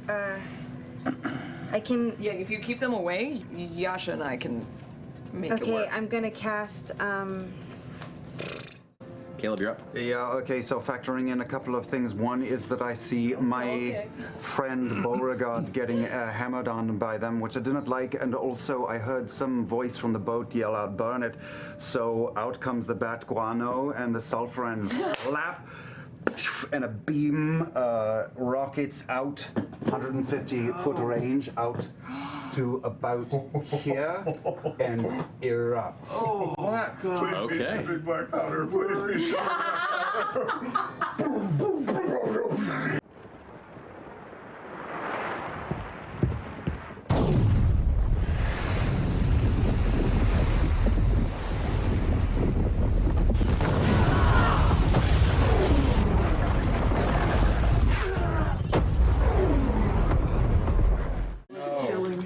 I can. Yeah, if you keep them away, Yasha and I can make it work. Okay, I'm gonna cast. Caleb, you're up. Yeah, okay, so factoring in a couple of things. One is that I see my friend Beauregard getting hammered on by them, which I did not like, and also I heard some voice from the boat yell out, "Burn it." So out comes the bat guano and the sulfur and slap, and a beam rockets out 150-foot range out to about here and erupts. Oh, okay. Please be shipping black powder. Please be shipping black powder.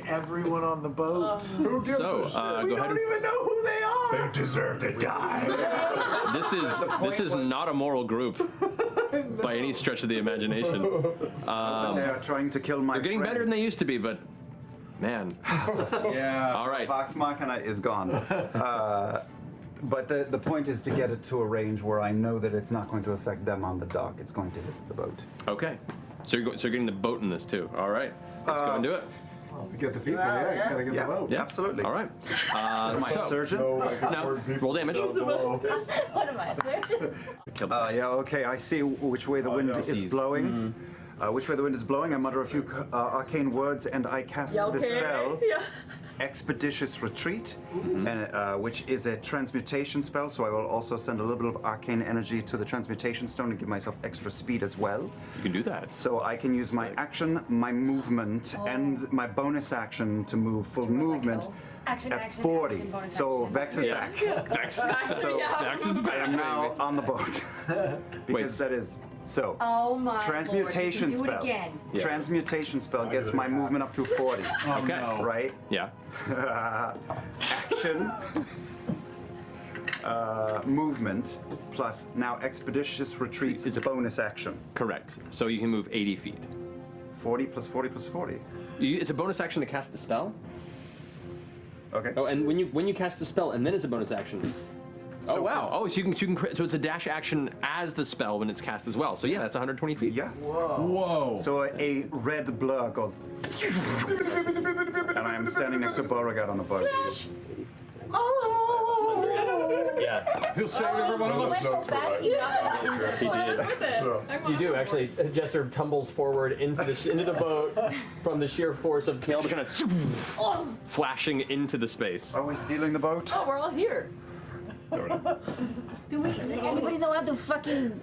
Everyone on the boat. Who gives a shit? We don't even know who they are. They deserve to die. This is not a moral group by any stretch of the imagination. They are trying to kill my They're getting better than they used to be, but man. Yeah. All right. Vox Machina is gone. But the point is to get it to a range where I know that it's not going to affect them on the dock. It's going to hit the boat. Okay. So you're getting the boat in this too. All right. Let's go and do it. Get the people, yeah, gotta get the vote. Yeah, absolutely. All right. My surgeon? Now, roll damage. What am I, surgeon? Yeah, okay, I see which way the wind is blowing. Which way the wind is blowing, I mutter a few arcane words and I cast the spell Expeditious Retreat, and, which is a transmutation spell, so I will also send a little bit of arcane energy to the transmutation stone and give myself extra speed as well. You can do that. So I can use my action, my movement, and my bonus action to move full movement at 40. Action, bonus so action. Vex is back. Vex, So Vex is back. I am now baby. on the boat. Because that is so. Oh my Transmutation Lord, you can do spell. it again. Yes. Transmutation spell gets my movement up to 40. Okay. Right? Yeah. Action. Movement plus now Expeditious Retreat is a bonus action. Correct. So you can move 80 feet. 40 plus 40 plus 40. It's a bonus action to cast the spell. Okay. Oh, and when you cast the spell, and then it's a bonus action. Oh wow! Oh, so you can so it's a dash action as the spell when it's cast as well. So yeah, that's 120 feet. Yeah. Whoa. So a red blur goes, and I am standing next to Beauregard on the boat. Yeah, He'll save every one of He went us. so fast, he got it. he did. You do actually. Jester tumbles forward into the boat from the sheer force of Caleb kind of flashing into the space. Are we stealing the boat? Oh, we're all here. Do we? Does anybody know how to fucking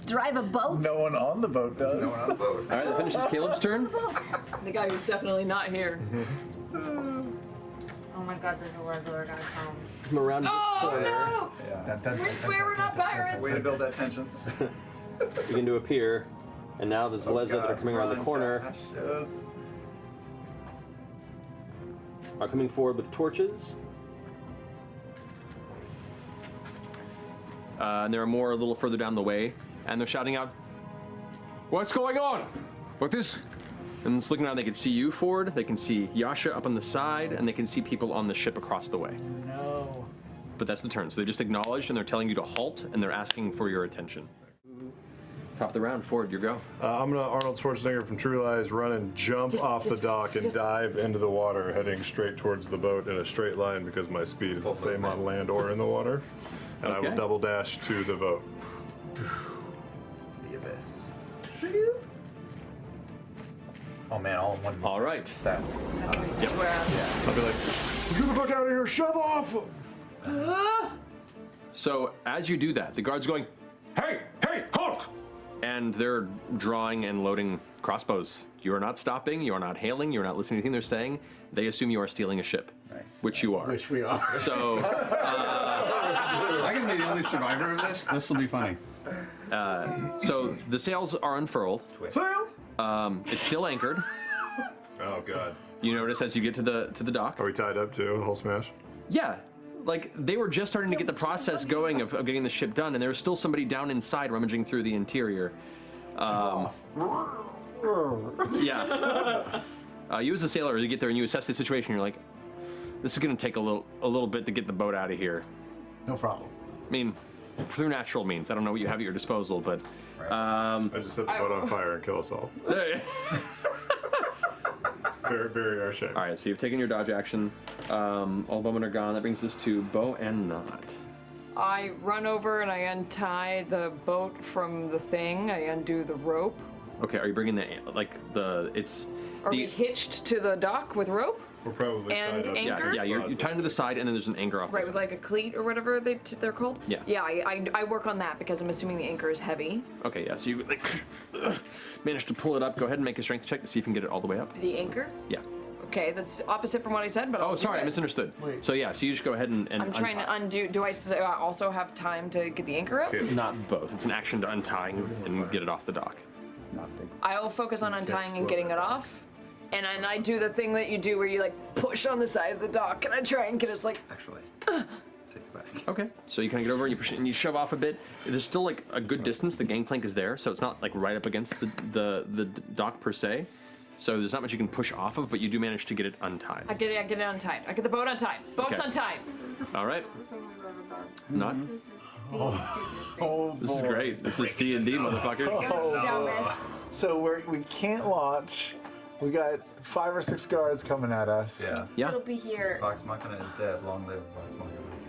drive a boat? No one on the boat does. No one on the boat. All right, that finishes Caleb's turn. The guy who's definitely not here. Oh my God, the Lezor are gonna come. Come around to this corner. No! We swear we're not pirates. Way to build that tension. You can do a pier, and now there's Leslie that are coming around the corner. Yes. Are coming forward with torches. And there are more a little further down the way, and they're shouting out, "What's going on? What this?" And just looking around, they can see you, Ford. They can see Yasha up on the side, and they can see people on the ship across the way. No. But that's the turn. So they just acknowledged, and they're telling you to halt, and they're asking for your attention. Top of the round, Ford, your go. I'm gonna Arnold Schwarzenegger from True Lies run and jump off the dock and dive into the water, heading straight towards the boat in a straight line because my speed is the same on land or in the water. And I will double dash to the boat. The abyss. Oh man, all in one. All right. That's. Yep. I'll be like, "Get the fuck out of here! Shove off!" So as you do that, the guard's going, "Hey, hey, halt!" And they're drawing and loading crossbows. You are not stopping, you are not hailing, you are not listening to anything they're saying. They assume you are stealing a ship. Nice. Which you are. Which we are. So, I can be the only survivor of this. This will be funny. so the sails are unfurled. Sail! It's still anchored. Oh god. You notice as you get to the dock. Are we tied up too? Whole smash? Yeah, like they were just starting to get the process going of getting the ship done, and there was still somebody down inside rummaging through the interior. Yeah. You as a sailor, you get there and you assess the situation. You're like, this is going to take a little bit to get the boat out of here. No problem. I mean, through natural means. I don't know what you have at your disposal, but I just set the boat on fire and kill us all. Bury our ship. All right, so you've taken your dodge action. All bowmen are gone. That brings us to Bow and Not. I run over and I untie the boat from the thing. I undo the rope. Okay, are you bringing Are we hitched to the dock with rope? We're probably And tied up. anchor? Yeah, you're tied to the side, and then there's an anchor off Right, the with side. like a cleat or whatever they're called? Yeah. Yeah, I work on that because I'm assuming the anchor is heavy. Okay, yeah, so you manage to pull it up. Go ahead and make a strength check to see if you can get it all the way up. The anchor? Yeah. Okay, that's opposite from what I said, but I'll Oh, do sorry, I it. misunderstood. Wait. So yeah, so you just go ahead and I'm trying to undo. Do I also have time to get the anchor up? Not both. It's an action to untie and get it off the dock. I'll focus on untying and getting it off. And then I do the thing that you do where you like push on the side of the dock and I try and get us like. Actually, take it back. Okay, so you kind of get over and you push it and you shove off a bit. There's still like a good distance. The gangplank is there, so it's not like right up against the dock per se. So there's not much you can push off of, but you do manage to get it untied. I get it untied. I get the boat untied. Boat's Okay. untied. All right. Not. Oh, This is boy. great. This is D&D, motherfuckers. Dumbest. So we can't launch. We got 5 or 6 guards coming at us. Yeah. Yeah. It'll be here. Vox Machina is dead. Long live Vox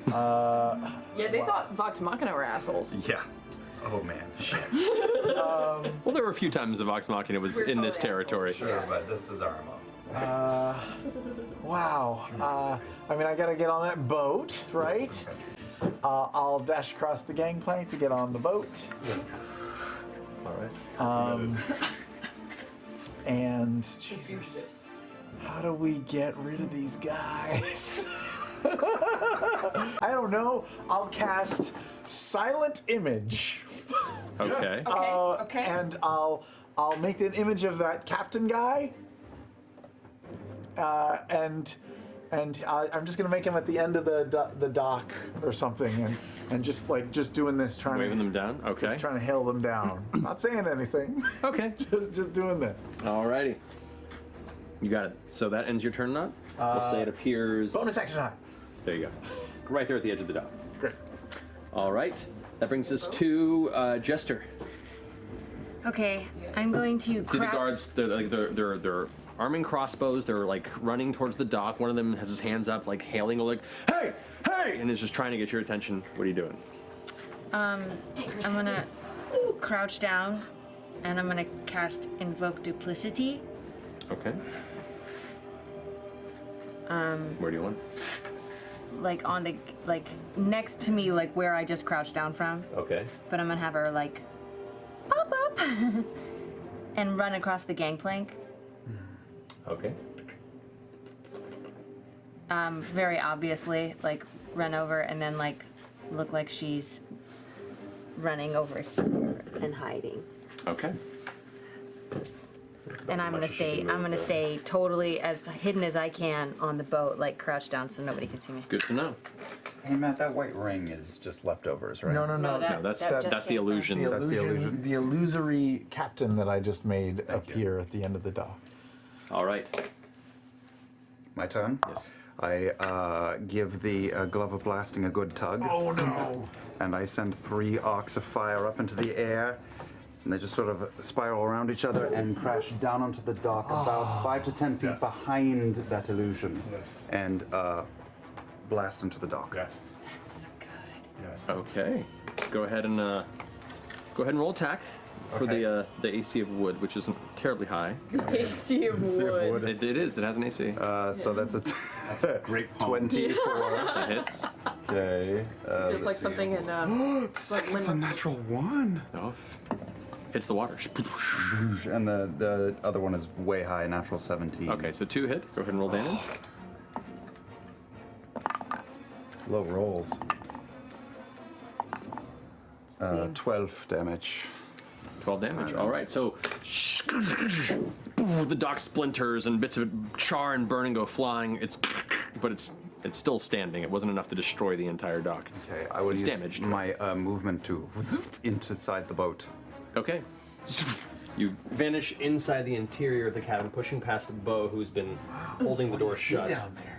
Machina. Yeah, they thought Vox Machina were assholes. Yeah. Oh man. Shit. Well, there were a few times the Vox Machina was We're in this totally territory. Sure, but this is Armo. Wow. I mean, I gotta get on that boat, right? I'll dash across the gangplank to get on the boat. All right. And Jesus, how do we get rid of these guys? I don't know. I'll cast Silent Image. Okay. Okay. And I'll make an image of that captain guy. And I'm just gonna make him at the end of the dock or something, and just doing this, Waving them down. Okay. just trying to hail them down. Not saying anything. Okay. just doing this. Alrighty. You got it. So that ends your turn, not? We'll say it appears. Bonus action time. There you go. Right there at the edge of the dock. Great. All right. That brings us to Jester. Okay, I'm going to See the crouch. guards. They're arming crossbows. They're like running towards the dock. One of them has his hands up, like hailing, like, "Hey, hey!" and is just trying to get your attention. What are you doing? I'm gonna crouch down, and I'm gonna cast Invoke Duplicity. Okay. Where do you want? Like on the next to me, like where I just crouched down from. Okay. But I'm gonna have her like pop up and run across the gangplank. Okay. Very obviously, like run over and then like look like she's running over here and hiding. Okay. And I'm gonna stay totally as hidden as I can on the boat, like crouched down so nobody can see me. Good to know. Hey Matt, that white ring is just leftovers, right? No. No, that's just the came from- illusion. That's the illusion. The illusory captain that I just made Thank you. appear at the end of the dock. All right. My turn? Yes. I give the glove of blasting a good tug. Oh no! And I send 3 arcs of fire up into the air, and they just sort of spiral around each other and crash down onto the dock about 5 to 10 feet Yes. behind that illusion. Yes. And blast into the dock. Yes. That's good. Yes. Okay. Go ahead and roll attack for Okay. the AC of wood, which isn't terribly high. AC of wood. It is. It has an AC. So that's a Great poem. 24. That hits. Okay. It's like something in like It's a natural 1. Oh, hits the water. And the other one is way high, natural 17. Okay, so 2 hit. Go ahead and roll damage. Low rolls. 12 damage. 12 damage. All right, so the dock splinters and bits of it char and burn and go flying. But it's still standing. It wasn't enough to destroy the entire dock. Okay, I will It's use damaged. my movement to inside the boat. Okay. You vanish inside the interior of the cabin, pushing past Bo, who's been holding the door shut. Down there.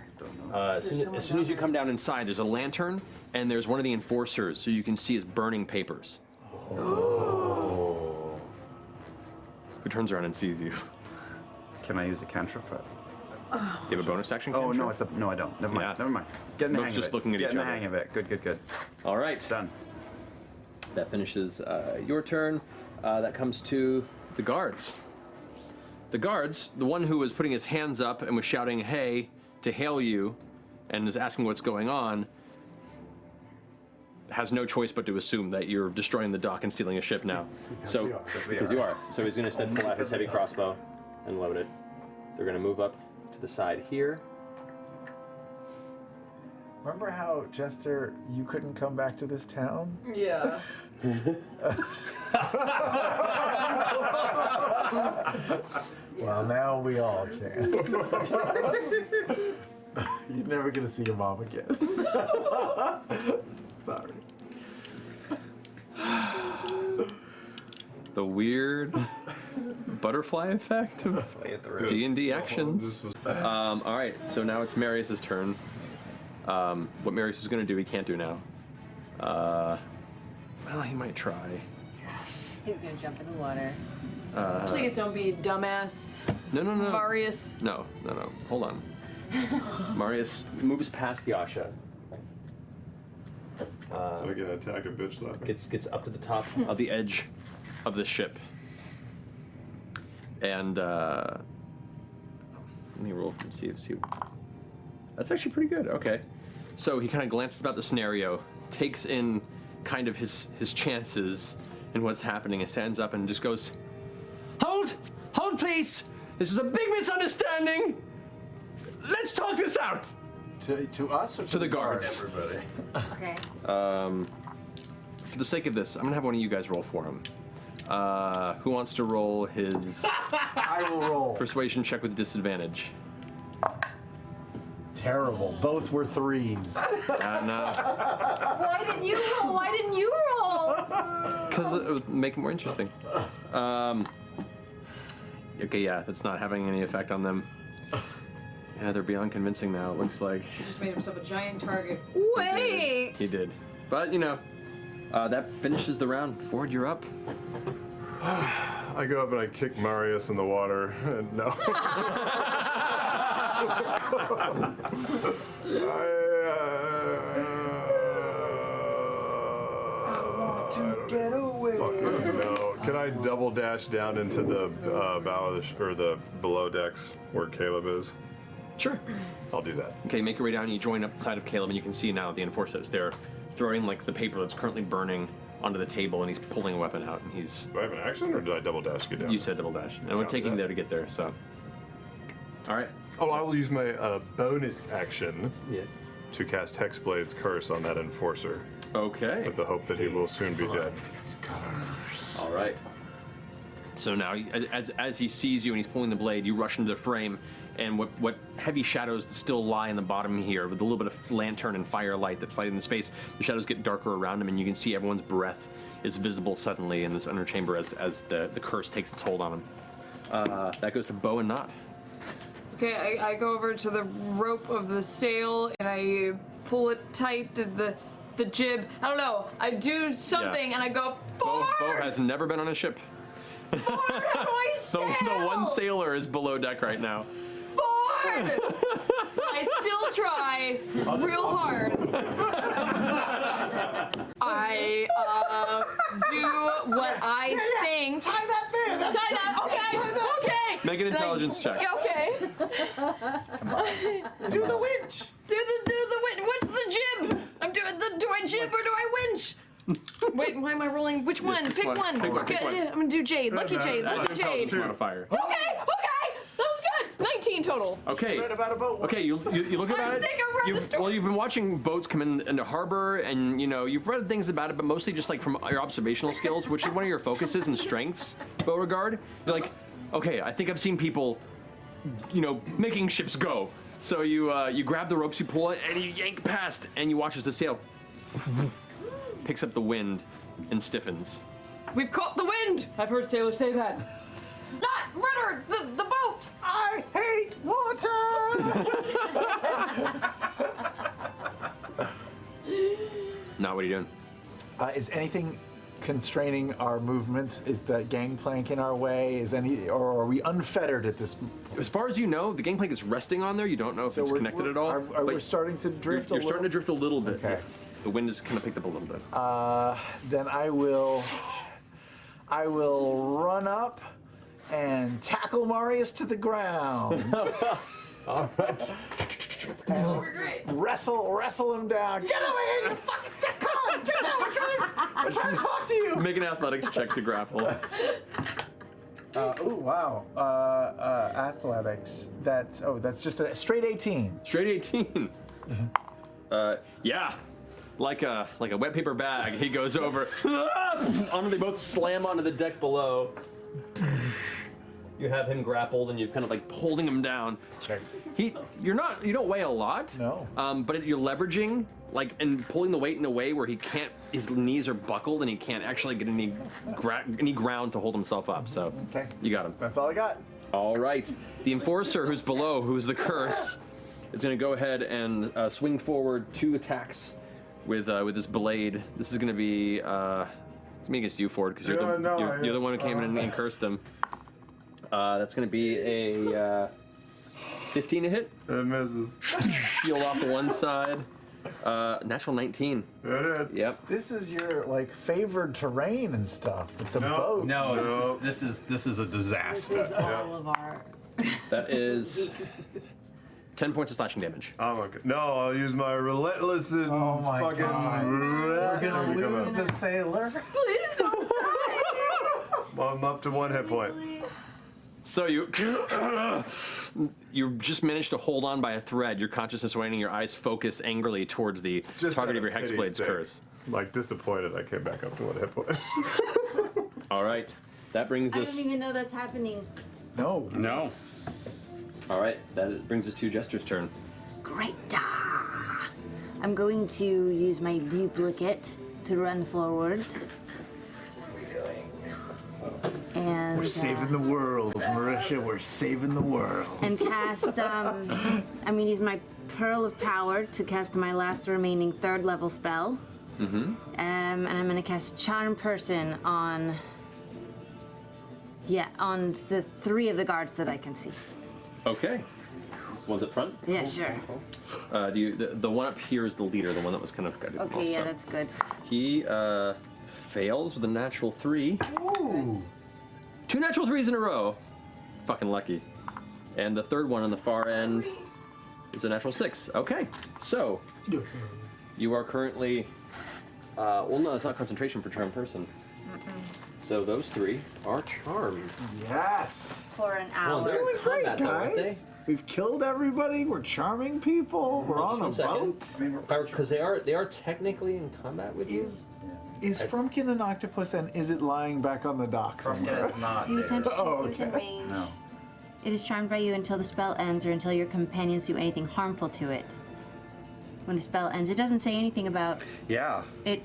As soon as you come down inside, there's a lantern, and there's one of the enforcers, so you can see his burning papers. Oh. Who turns around and sees you. Can I use a cantrip? Do you have a bonus action? Oh, cantrip? no, I don't. Never mind. Yeah. Never mind. Get in the Both hang just of it. looking at Get each in the other. hang of it. Good. All right. Done. That finishes your turn. That comes to the guards. The guards, the one who was putting his hands up and was shouting, hey, to hail you, and is asking what's going on, has no choice but to assume that you're destroying the dock and stealing a ship now. Because you are. So he's going to instead pull out his heavy crossbow and load it. They're going to move up to the side here. Remember how, Jester, you couldn't come back to this town? Yeah. Well, now we all can. You're never gonna see your mom again. Sorry. The weird butterfly effect of D&D actions. All right, so now it's Marius's turn. What Marius is going to do, he can't do now. Well, he might try. He's gonna jump in the water. Please don't be a dumbass. No. Marius. No. Hold on. Marius moves past Yasha. So I can attack a bitch slap. Gets up to the top of the edge of the ship. And let me roll from see. That's actually pretty good. Okay. So he kind of glances about the scenario, takes in kind of his chances and what's happening, and stands up and just goes, Hold, please. This is a big misunderstanding. Let's talk this out. To us or to the guards? Everybody. Okay. For the sake of this, I'm gonna have one of you guys roll for him. Who wants to roll his I will roll. persuasion check with disadvantage? Terrible. Both were 3s. No, Why didn't you roll? Why didn't you roll? because it would make it more interesting. Okay, yeah, that's not having any effect on them. Yeah, they're beyond convincing now, it looks like. He just made himself a giant target. Wait! He did. But, that finishes the round. Ford, you're up. I go up and I kick Marius in the water, and no. Get away. No. Can I double dash down into the bow of the below decks where Caleb is? Sure. I'll do that. Okay, make your way down. You join up the side of Caleb, and you can see now the enforcers. They're throwing like the paper that's currently burning onto the table, and he's pulling a weapon out. And he's. Do I have an action, or did I double dash get down? You said double dash, and we're Copy taking that. there to get there. So. All right. Oh, I will use my bonus action Yes. to cast Hexblade's Curse on that enforcer, Okay. with the hope that he will soon be dead. All right. So now, as he sees you and he's pulling the blade, you rush into the frame, and what heavy shadows still lie in the bottom here, with a little bit of lantern and firelight that's lighting the space, the shadows get darker around him, and you can see everyone's breath is visible suddenly in this under chamber as the curse takes its hold on him. That goes to Bo and Knot. Okay, I go over to the rope of the sail and I pull it tight to the jib. I don't know. I do something Yeah. and I go Bo forward. has never been on a ship. Forward, how do I sail? The one sailor is below deck right now. Forward. I still try real hard. I do what I think. Tie that there. That's Tie that. Okay. Okay. Make an intelligence check. Yeah, okay. Do the winch. Do the winch. What's the jib? I'm doing the. Do I jib or do I winch? Wait, why am I rolling? Which one? just Pick one. one. Pick one, Okay, pick one. I'm gonna do Jade. Lucky Jade. Add Lucky an Jade. intelligence modifier. Okay. That was good. 19 total. Okay. Read about a boat. Okay, you look about I it. think I read the story. Well, you've been watching boats come into harbor, and you've read things about it, but mostly just like from your observational skills, which is one of your focuses and strengths, Beauregard. You're like, okay, I think I've seen people, making ships go. So you grab the ropes, you pull it, and you yank past, and you watch as the sail picks up the wind and stiffens. We've caught the wind. I've heard sailors say that. Rudder, the boat! I hate water! Now, what are you doing? Is anything constraining our movement? Is the gangplank in our way? Or are we unfettered at this? As far as you know, the gangplank is resting on there. You don't know if it's connected at all. Are we starting to drift a You're little? starting to drift a little bit. Okay. The wind has kind of picked up a little bit. Then I will run up and tackle Marius to the ground. All right. Wrestle him down. Get over here, you fucking come on, get down. I'm trying to talk to you. Make an athletics check to grapple. Oh wow. Athletics. That's just a straight 18. Straight 18. Yeah. Like a wet paper bag, he goes over. They both slam onto the deck below. You have him grappled, and you're kind of like holding him down. You don't weigh a lot. No. But you're leveraging, and pulling the weight in a way where his knees are buckled, and he can't actually get any ground to hold himself up. So Okay. you got him. That's all I got. All right. The enforcer, who's below, who's the curse, is going to go ahead and swing forward 2 attacks with this blade. This is going to be it's me against you, Ford, because you're the one who came in and cursed him. That's going to be a 15 to hit. It misses. Shield off to one side. Natural 19. It is. Yep. This is your favored terrain and stuff. It's a boat. No, this is a This disaster. is all of our. That is 10 points of slashing damage. I'm okay. No, I'll use my relentless and Oh my fucking. God. We're gonna lose the sailor. Please don't die! Well, I'm up to 1 hit point. So you just managed to hold on by a thread, your consciousness waning, your eyes focus angrily towards the Just target out of your pity's Hexblade's sake. curse. Disappointed I came back up to 1 hit point. All right, that brings I us. don't even know that's happening. No. No. All right, brings us to Jester's turn. Great. I'm going to use my duplicate to run forward. And We're saving the world, Marisha. We're saving the world. and cast. I'm gonna use my Pearl of Power to cast my last remaining 3rd level spell. Mm-hmm. And I'm gonna cast Charm Person on the 3 of the guards that I can see. Okay. One's up front. Yeah, sure. The one up here is the leader, the one that was kind of guided. Okay, yeah, that's good. He fails with a natural 3. Ooh. 2 natural 3s in a row. Fucking lucky. And the 3rd one on the far end is a natural 6. Okay, so you are currently. Well, no, it's not concentration for charm person. So those 3 are charmed. Yes. For an Well, hour. they're in Great, combat, though, aren't they? guys. We've killed everybody. We're charming people. We're on a Just 1 boat. second. Because they are technically in combat with you. Is Frumpkin an octopus, and is it lying back on the dock somewhere? Frumpkin is not. You attempt to Oh, shoot within okay. range. No. It is charmed by you until the spell ends or until your companions do anything harmful to it. When the spell ends, it doesn't say anything about Yeah. it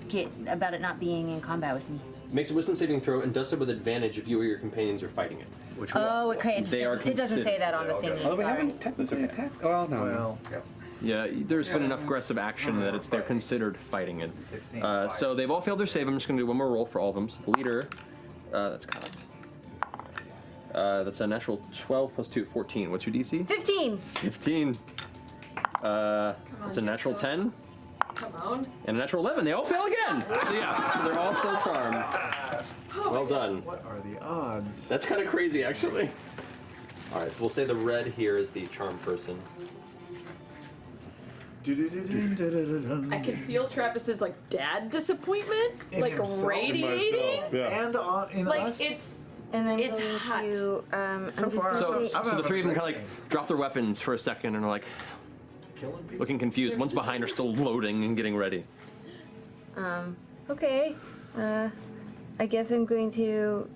not being in combat with me. Makes a wisdom saving throw and does so with advantage if you or your companions are fighting it. Oh, okay. They are It doesn't say that on the considered. thingy. Although we sorry. haven't technically attacked. Well, no. Well, Yeah, there's been enough aggressive action that they're considered fighting it. So they've all failed their save. I'm just going to do one more roll for all of them. So the leader, that's Cots. That's a natural 12 plus 2, 14. What's your DC? 15. 15. That's a natural 10 Come on. and a natural 11. They all fail again. So yeah, so they're all still charmed. Well done. what are the odds? That's kind of crazy, actually. All right, so we'll say the red here is the charm person. I can feel Travis's dad disappointment, In himself, in radiating. Yeah. And in us. It's And then It's going hot. to, I'm just far, gonna So, say, so the 3 of them kind of drop their weapons for a second and are killing people. looking confused. One's behind are still loading and getting ready. Okay. I guess I'm going to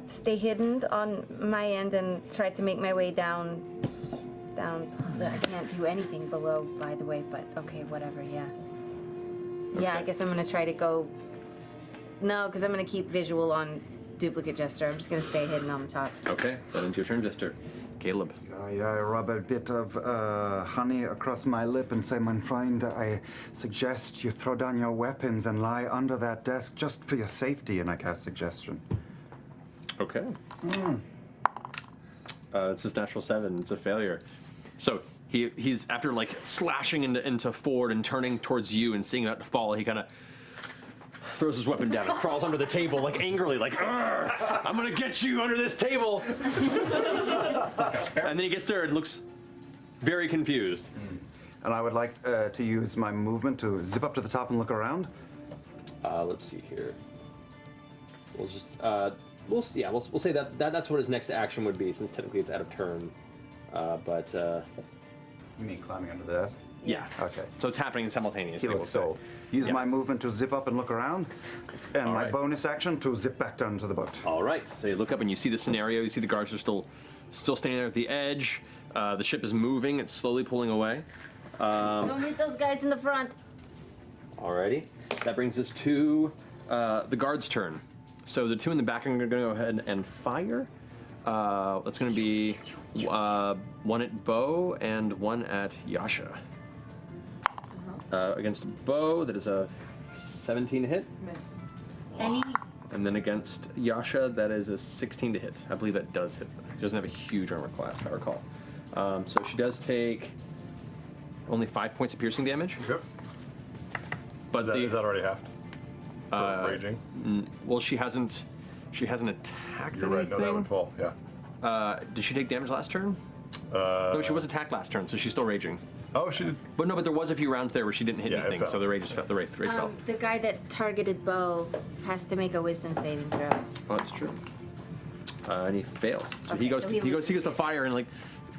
stay hidden on my end and try to make my way down. I can't do anything below, by the way, but okay, whatever, yeah. Yeah, I guess I'm gonna try to go. No, because I'm gonna keep visual on duplicate Jester. I'm just gonna stay hidden on the top. Okay, that ends your turn, Jester. Caleb. I rub a bit of honey across my lip and say, my friend, I suggest you throw down your weapons and lie under that desk just for your safety, and I cast suggestion. Okay. It's his natural 7. It's a failure. So he's after like slashing into Ford and turning towards you and seeing about to fall, he kind of throws his weapon down and crawls under the table like angrily, like, "Arr, I'm gonna get you under this table." And then he gets there and looks very confused. And I would like to use my movement to zip up to the top and look around. Let's see here. We'll just we'll say that's what his next action would be, since technically it's out of turn. You mean climbing under the desk? Yeah. Okay. So it's happening simultaneously. He we'll looks say. so. Use Yeah. my movement to zip up and look around, and All my right. bonus action to zip back down to the boat. All right. So you look up and you see the scenario. You see the guards are still standing there at the edge. The ship is moving. It's slowly pulling away. Don't hit those guys in the front. Alrighty. That brings us to the guard's turn. So the two in the back are going to go ahead and fire. That's going to be one at Bo and one at Yasha. Against Bo, that is a 17 to hit. Miss. And then against Yasha, that is a 16 to hit. I believe that does hit. She doesn't have a huge armor class, if I recall. So she does take only 5 points of piercing damage. Yep. But Is that already halved? Raging? Well, she hasn't attacked You're right, anything. no, that would fall, yeah. Did she take damage last turn? No, she was attacked last turn, so she's still raging. Oh, she did. But no, but there was a few rounds there where she didn't hit Yeah, it anything, fell. so the rage fell. The rage fell. The guy that targeted Bo has to make a wisdom saving throw. Oh, that's true. And he fails. So Okay, he goes. so To, he he goes. He goes loses to fire and like,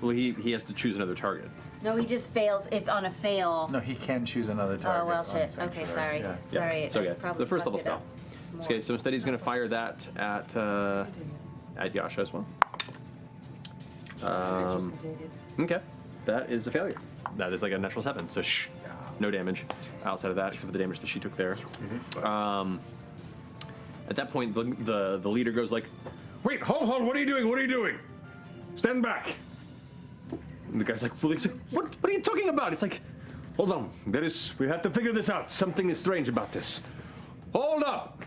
well, he has to choose another target. No, he just fails if on a fail. No, he can choose another target. Oh well, on shit. sanctuary. Okay, sorry. Yeah. Sorry. So yeah, I it's probably the first level fucked it spell. up more. Okay, so instead he's going to fire that at Yasha as well. Okay, that is a failure. That is like a natural 7. So shh, no damage outside of that, except for the damage that she took there. At that point, the leader goes like, "Wait, hold on! What are you doing? What are you doing? Stand back!" And the guy's like, "What are you talking about?" It's like, "Hold on, we have to figure this out. Something is strange about this. Hold up!"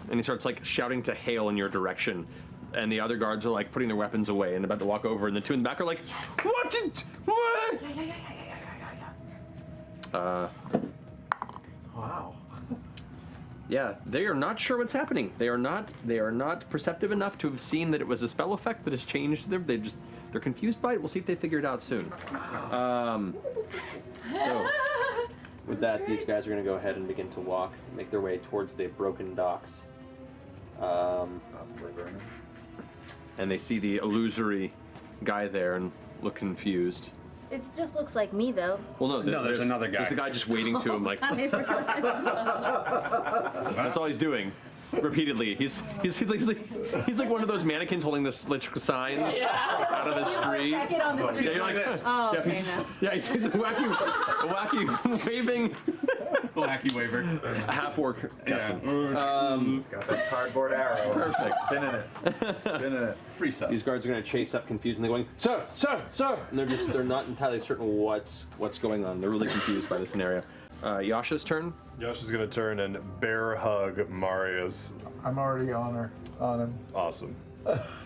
And he starts like shouting to Hale in your direction. And the other guards are like putting their weapons away and about to walk over, and the two in the back are like, "What? What?" Wow. Yeah, they are not sure what's happening. They are not perceptive enough to have seen that it was a spell effect that has changed them. They're confused by it. We'll see if they figure it out soon. So with that, these guys are going to go ahead and begin to walk, make their way towards the broken docks. Possibly burning. And they see the illusory guy there and look confused. It just looks like me though. Well, no, there's another guy. There's a guy just waiting to him, like that's all he's doing, repeatedly. He's like one of those mannequins holding the electrical signs out of the street. Second on the street. Yeah, you're like this. Oh, Yeah, okay, he's a wacky waving Wacky waver. half-orc. Yeah. He's got that cardboard arrow. Perfect. Spinning it. Free sub. These guards are going to chase up confused, and they're going, "Sir, sir, sir!" And they're not entirely certain what's going on. They're really confused by the scenario. Yasha's turn. Yasha's gonna turn and bear hug Marius. I'm already on him. Awesome.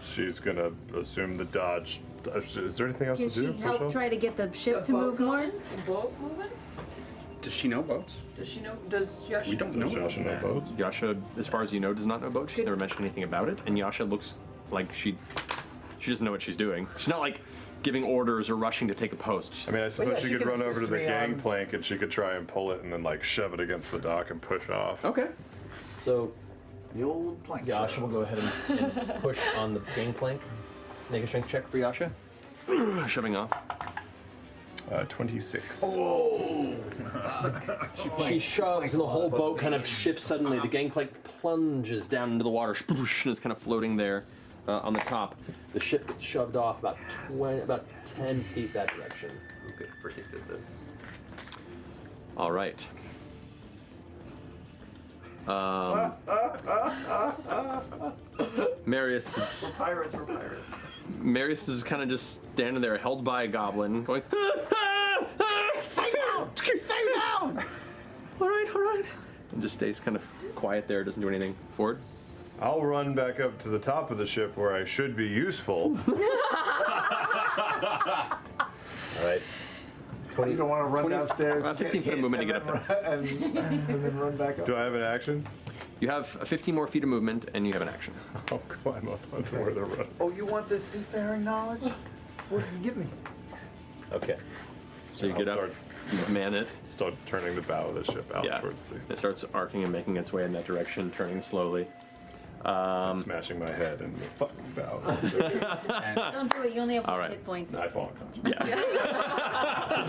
She's gonna assume the dodge. Is there anything else Can to do? she help Michelle? try to get the ship to move more? The boat moving? Does she know boats? Does she know? Does Yasha? We don't know. Does Yasha know boats? Yasha, as far as you know, does not know boat. She's never mentioned anything about it, and Yasha looks like she doesn't know what she's doing. She's not like giving orders or rushing to take a post. I mean, I suppose yeah, she she could can run over to assist the me on- gangplank and she could try and pull it and then like shove it against the dock and push off. Okay. So The old plank. Yasha will shot. go ahead and push on the gangplank. Make a strength check for Yasha. Shoving off. 26. She shoves and the whole boat kind of shifts suddenly. The gangplank plunges down into the water, sploosh, and is kind of floating there on the top. The ship gets shoved off about 10 feet that direction. Who could have predicted this? All right. Marius is Pirates for pirates. Marius is kind of just standing there, held by a goblin, going. Stay down! Stay down! All right, and just stays kind of quiet there, doesn't do anything. Ford. I'll run back up to the top of the ship where I should be useful. All right. You don't want to run 20 downstairs. 15 foot of movement to get up there. And then run back up. Do I have an action? You have 15 more feet of movement, and you have an action. I'll climb up onto where they're running. Oh, you want this seafaring knowledge? What can you give me? Okay. So you I'll get up, start- you man it. Start turning the bow of the ship out Yeah. towards the sea. It starts arcing and making its way in that direction, turning slowly. Smashing my head in the fucking bow. Don't do it. You only have All 4 right. hit points. I fall unconscious. Yeah.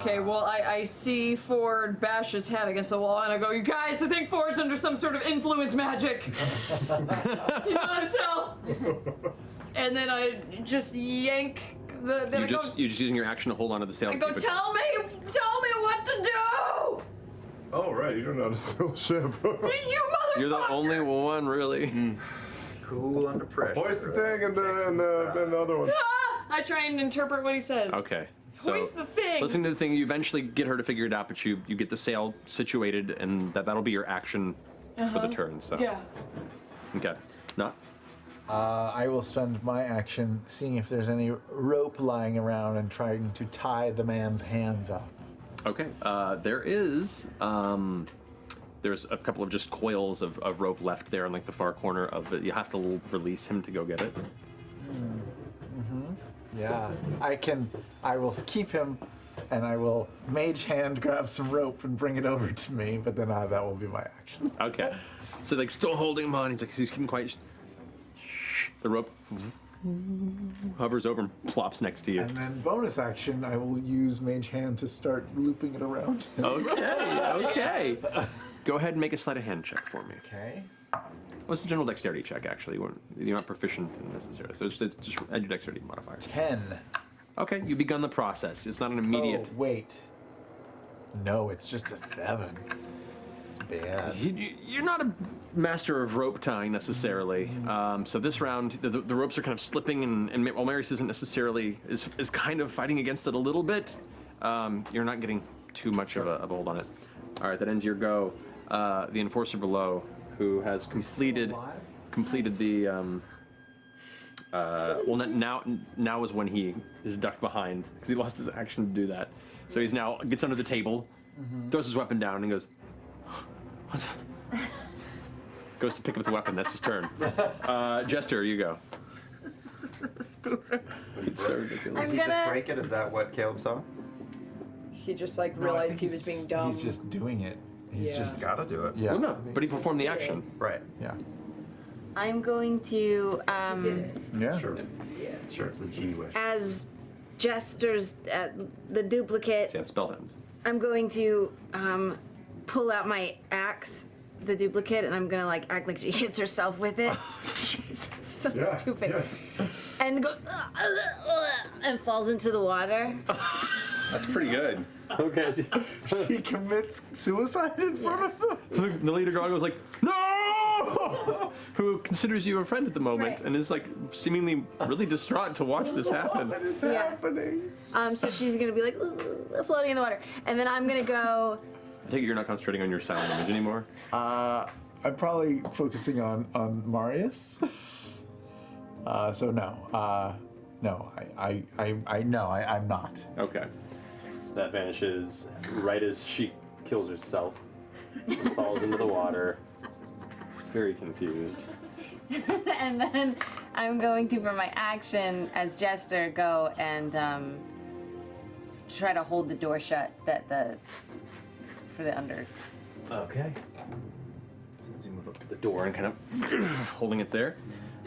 Okay, well, I see Ford bash his head against the wall, and I go, you guys, I think Ford's under some sort of influence magic. He's not himself. And then I just yank the. Then You're just using your action to hold onto the sail. I to go, keep it- tell me what to do. Oh, right, you don't know how to sail a ship. You motherfucker. You're the only one, really. Cool under pressure. Hoist the thing and the other one. Ah! I try and interpret what he says. Okay. So, Hoist the thing. listening to the thing, you eventually get her to figure it out, but you get the sail situated, and that'll be your action for the turn. So. Yeah. Okay. Not. I will spend my action seeing if there's any rope lying around and trying to tie the man's hands up. Okay. There is. There's a couple of just coils of rope left there in like the far corner of it. You have to release him to go get it. Yeah, I will keep him, and I will mage hand grab some rope and bring it over to me, but then that will be my action. Okay. So like still holding him on. He's keeping quiet. Shh. The rope hovers over and plops next to you. And then bonus action, I will use mage hand to start looping it around him. Okay. Go ahead and make a sleight of hand check for me. Okay. What's the general dexterity check, actually? You're not proficient in necessarily, so just add your dexterity modifier. 10. Okay, you've begun the process. It's not an immediate. Oh, wait. No, it's just a 7. It's bad. You're not a master of rope tying necessarily. So this round, the ropes are kind of slipping, and while Marius isn't necessarily is kind of fighting against it a little bit, you're not getting too much of a hold on it. All right, that ends your go. The enforcer below, who has completed the. Well, now is when he is ducked behind because he lost his action to do that. So he's now gets under the table, throws his weapon down, and goes. What the goes to pick up the weapon. That's his turn. Jester, you go. It's so ridiculous. Did he just break it? Is that what Caleb saw? He just like No, I realized think he he's was being just- dumb. He's just doing it. He's Yeah. just. Gotta do it. Yeah. Well, no, but he performed the action. Right. Yeah. I'm going to, Yeah. Sure. Sure, it's the G wish. as Jester's, the duplicate, Yeah, spell ends. I'm going to pull out my axe, the duplicate, and I'm gonna like act like she hits herself with it. So Yeah, stupid. yes. And goes and falls into the water. That's pretty good. Okay. He commits suicide in front of them. The leader dog was like, no! Who considers you a friend at the moment Right. and is like seemingly really distraught to watch this happen. What is Yeah. happening? So she's gonna be like floating in the water, and then I'm gonna go. I take it you're not concentrating on your silent image anymore. I'm probably focusing on Marius. So no. No, I'm not. Okay. So that vanishes right as she kills herself. And falls into the water. Very confused. And then I'm going to, for my action as Jester, go and try to hold the door shut for the under. Okay. So as you move up to the door and kind of holding it there.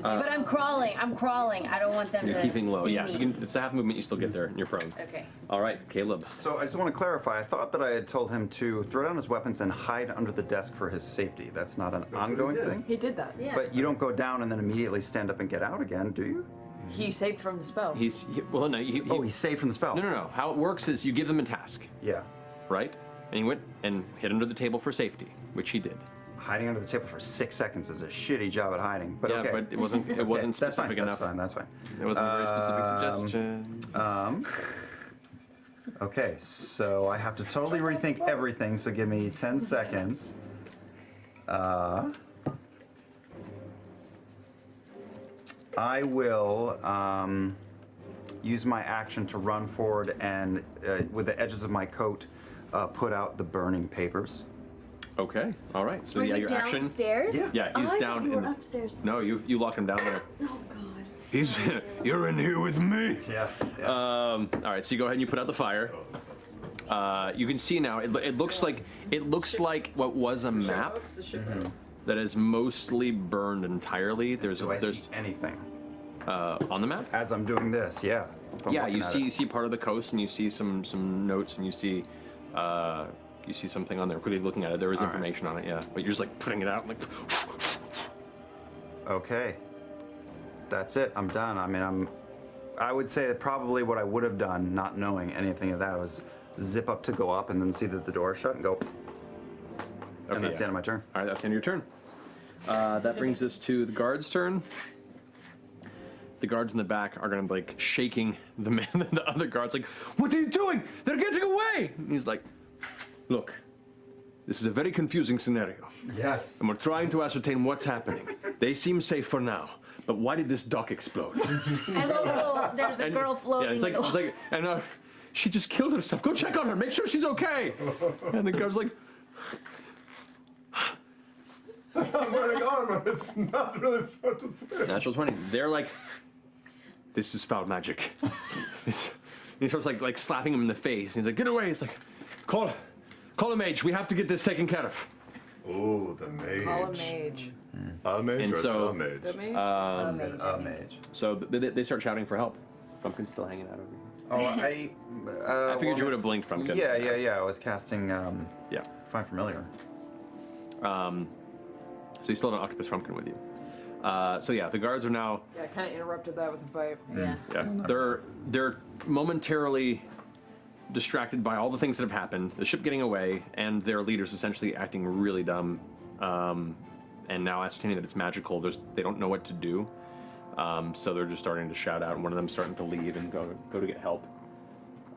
But I'm crawling. I don't want them You're to keeping low. see Yeah, me. it's a half movement. You still get there and you're prone. Okay. All right, Caleb. So I just want to clarify. I thought that I had told him to throw down his weapons and hide under the desk for his safety. That's not an ongoing did. thing. He did that. Yeah. But you don't go down and then immediately stand up and get out again, do you? He saved from the spell. He's He's saved from the spell. No. How it works is you give them a task, Yeah. right? And he went and hid under the table for safety, which he did. Hiding under the table for 6 seconds is a shitty job at hiding, but Yeah, okay. but it wasn't That's fine. specific enough. That's fine. It wasn't a very specific suggestion. Okay, so I have to totally rethink everything. So give me 10 seconds. I will use my action to run forward and, with the edges of my coat, put out the burning papers. Okay, all right. So Are yeah, you your action. downstairs? Yeah, he's Oh, I down thought you in were upstairs. No, you locked him down there. Oh God. You're in here with me. Yeah. All right, so you go ahead and you put out the fire. You can see now. It looks like what was a map that is mostly burned entirely. Do I see anything on the map. as I'm doing this? Yeah. If I'm Yeah, looking you at see it. part of the coast, and you see some notes, and you see something on there. Quickly looking at it, there is information on it. Yeah, but you're just like putting it out, like. Okay. That's it. I'm done. I mean, I would say that probably what I would have done, not knowing anything of that, was zip up to go up and then see that the door is shut and go. And that's the end of my turn. All right, that's the end of your turn. That brings us to the guard's turn. The guards in the back are gonna be like shaking the man, the other guards, like, "What are you doing? They're getting away!" And he's like, "Look, this is a very confusing scenario. Yes. And we're trying to ascertain what's happening. They seem safe for now, but why did this dock explode?" And also, there's a girl floating. Yeah, in the and she just killed herself. Go check on her. Make sure she's okay. And the guard's like, I'm wearing armor. It's not really supposed to say. natural 20. They're like, "This is foul magic." He starts like slapping him in the face. And he's like, "Get away!" He's like, Call a mage. We have to get this taken care of." Ooh, the mage. Call a mage. A mage And or so- the mage? The mage? A mage. So they start shouting for help. Pumpkin's still hanging out over here. Oh, I figured you would have blinked, Pumpkin. Yeah. I was casting Yeah. Find Familiar. So you still have an octopus Pumpkin with you. So yeah, the guards are now. Yeah, I kind of interrupted that with a fight. Yeah. Yeah, they're momentarily distracted by all the things that have happened, the ship getting away, and their leaders essentially acting really dumb, and now ascertaining that it's magical. They don't know what to do, so they're just starting to shout out, and one of them's starting to leave and go to get help.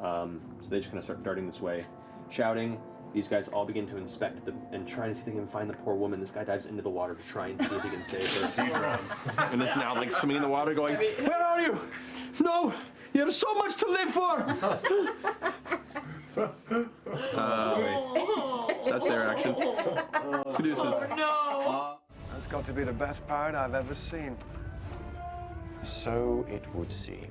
So they just kind of start darting this way, shouting. These guys all begin to inspect and try to see if they can find the poor woman. This guy dives into the water to try and see if he can save her. And is now like swimming in the water going, "Where are you? No, you have so much to live for." So that's their action. Caduceus. No! That's got to be the best pirate I've ever seen. So it would seem.